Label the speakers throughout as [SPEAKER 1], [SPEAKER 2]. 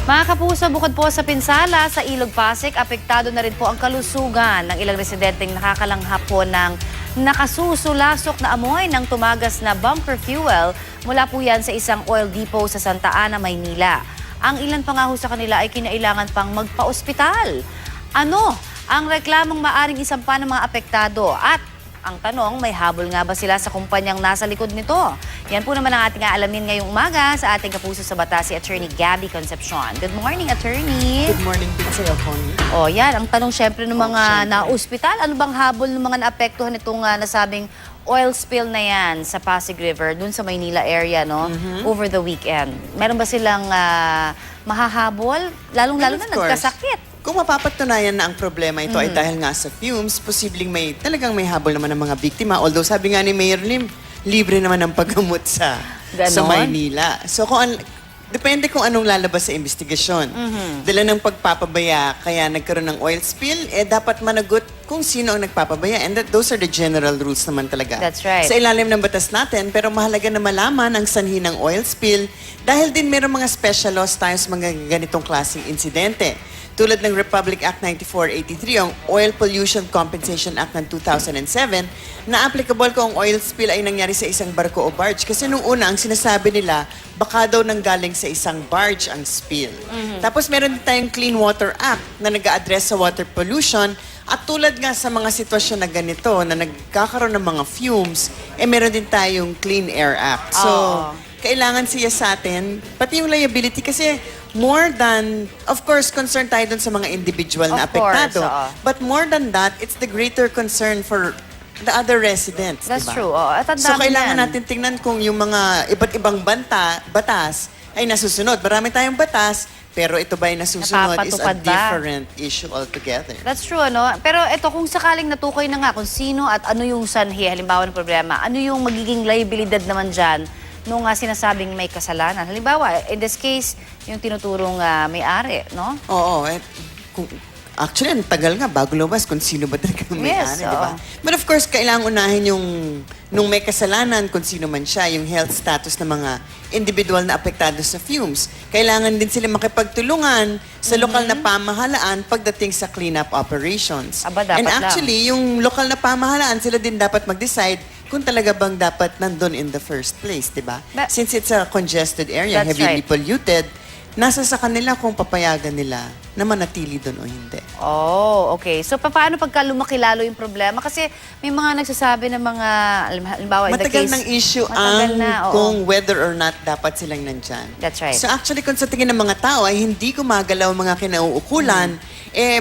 [SPEAKER 1] Mga kapuso, bukod po sa pinsala sa Ilog Pasig, apektado na rin po ang kalusugan ng ilang residenteng nakakalanghap po ng nakasusulasok na amoy ng tumagas na bunker fuel mula po yan sa isang oil depot sa Santa Ana, Maynila. Ang ilan pa nga ho sa kanila ay kinailangan pang magpa-ospital. Ano ang reklamong maaring isampa ng mga apektado? At ang tanong, may habol nga ba sila sa kumpanyang nasa likod nito? Yan po naman ang ating aalamin ngayong umaga sa ating kapuso sa batas, si Attorney Gabby Concepcion. Good morning, Attorney.
[SPEAKER 2] Good morning din sa'yo, Connie.
[SPEAKER 1] O yan, ang tanong syempre ng mga na-ospital, ano bang habol ng mga naapektuhan itong nasabing oil spill na yan sa Pasig River, dun sa Maynila area, no? Over the weekend. Meron ba silang mahahabol? Lalong-lalo na nagkasakit.
[SPEAKER 2] Kung mapapatunayan na ang problema ito ay dahil nga sa fumes, posibleng talagang may habol naman ng mga biktima. Although sabi nga ni Mayor Lim, libre naman ang paggamot sa Maynila. So depende kung anong lalabas sa investigasyon. Dala ng pagpapabaya, kaya nagkaroon ng oil spill, dapat managot kung sino ang nagpapabaya. And those are the general rules naman talaga.
[SPEAKER 1] That's right.
[SPEAKER 2] Sa ilalim ng batas natin, pero mahalaga na malaman ang sanhi ng oil spill dahil din meron mga special laws tayo sa mga ganitong klaseng insidente. Tulad ng Republic Act 9483, ang Oil Pollution Compensation Act ng 2007, na applicable kung oil spill ay nangyari sa isang barko o barge. Kasi nung una, ang sinasabi nila, baka daw nanggaling sa isang barge ang spill. Tapos meron din tayong Clean Water Act na nag-a-address sa water pollution. At tulad nga sa mga sitwasyon na ganito, na nagkakaroon ng mga fumes, meron din tayong Clean Air Act. So, kailangan siya sa atin, pati yung liability kasi more than, of course, concerned tayo dun sa mga individual na apektado. But more than that, it's the greater concern for the other residents.
[SPEAKER 1] That's
[SPEAKER 2] diba?
[SPEAKER 1] true. At
[SPEAKER 2] So, kailangan natin tingnan kung yung mga iba't ibang batas ay nasusunod. Marami tayong batas, pero ito ba ay nasusunod is a different issue altogether.
[SPEAKER 1] That's true, ano? Pero ito, kung sakaling natukoy na nga kung sino at ano yung sanhi, halimbawa ng problema, ano yung magiging liabilidad naman dyan nung sinasabing may kasalanan? Halimbawa, in this case, yung tinuturong may-ari, no?
[SPEAKER 2] Oo. Actually, ang tagal nga bago lumabas kung sino ba talaga may-ari, di ba? But of course, kailangan unahin yung nung may kasalanan, kung sino man siya, yung health status ng mga individual na apektado sa fumes. Kailangan din sila makipagtulungan sa lokal na pamahalaan pagdating sa cleanup operations. And actually, yung lokal na pamahalaan, sila din dapat mag-decide kung talaga bang dapat nandun in the first place, di ba? Since it's a congested area, heavily polluted, nasa sa kanila kung papayagan nila na manatili doon o hindi.
[SPEAKER 1] Oh, okay. So, paano pagka lumaki lalo yung problema? Kasi may mga nagsasabi ng mga, halimbawa, in the case...
[SPEAKER 2] Matagal ng issue kung whether or not dapat silang nandyan.
[SPEAKER 1] That's right.
[SPEAKER 2] So actually, kung sa tingin ng mga tao ay hindi gumagalaw mga kinauukulan,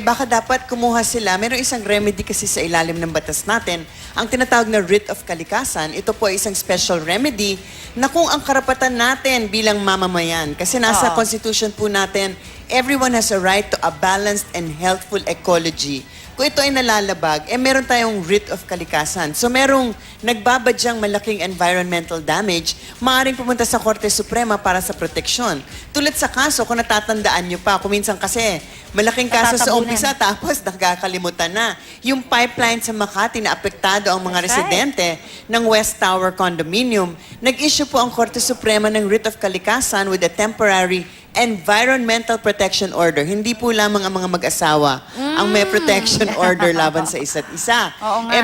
[SPEAKER 2] baka dapat kumuha sila. Mayroong isang remedy kasi sa ilalim ng batas natin, ang tinatawag na writ of kalikasan. Ito po ay isang special remedy na kung ang karapatan natin bilang mamamayan, kasi nasa Constitution po natin, everyone has a right to a balanced and healthful ecology. Kung ito ay nalalabag, meron tayong writ of kalikasan. So merong nagbabadyang malaking environmental damage, maaaring pumunta sa Korte Suprema para sa proteksyon. Tulad sa kaso, kung natatandaan nyo pa, kung minsan kasi malaking kaso sa umpisa, tapos nakakalimutan na. Yung pipeline sa Makati na apektado ang mga residente ng West Tower Condominium, nag-issue po ang Korte Suprema ng writ of kalikasan with a temporary environmental protection order. Hindi po lamang ang mga mag-asawa ang may protection order laban sa isa't isa.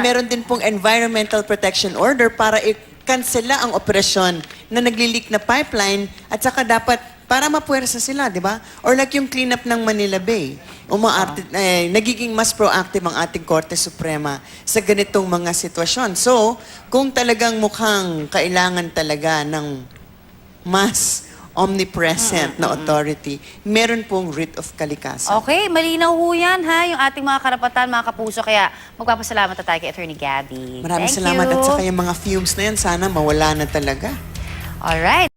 [SPEAKER 2] Meron din pong environmental protection order para i-cancela ang operasyon na naglilik na pipeline at saka dapat para mapuwersa sila, di ba? Or like yung cleanup ng Manila Bay. Nagiging mas proactive ang ating Korte Suprema sa ganitong mga sitwasyon. So, kung talagang mukhang kailangan talaga ng mas omnipresent na authority, meron pong writ of kalikasan.
[SPEAKER 1] Okay, malinaw ho yan, ha? Yung ating mga karapatan, mga kapuso. Kaya magpapasalamat na tayo kay Attorney Gabby.
[SPEAKER 2] Maraming salamat. At saka yung mga fumes na yan, sana mawala na talaga.
[SPEAKER 1] Alright.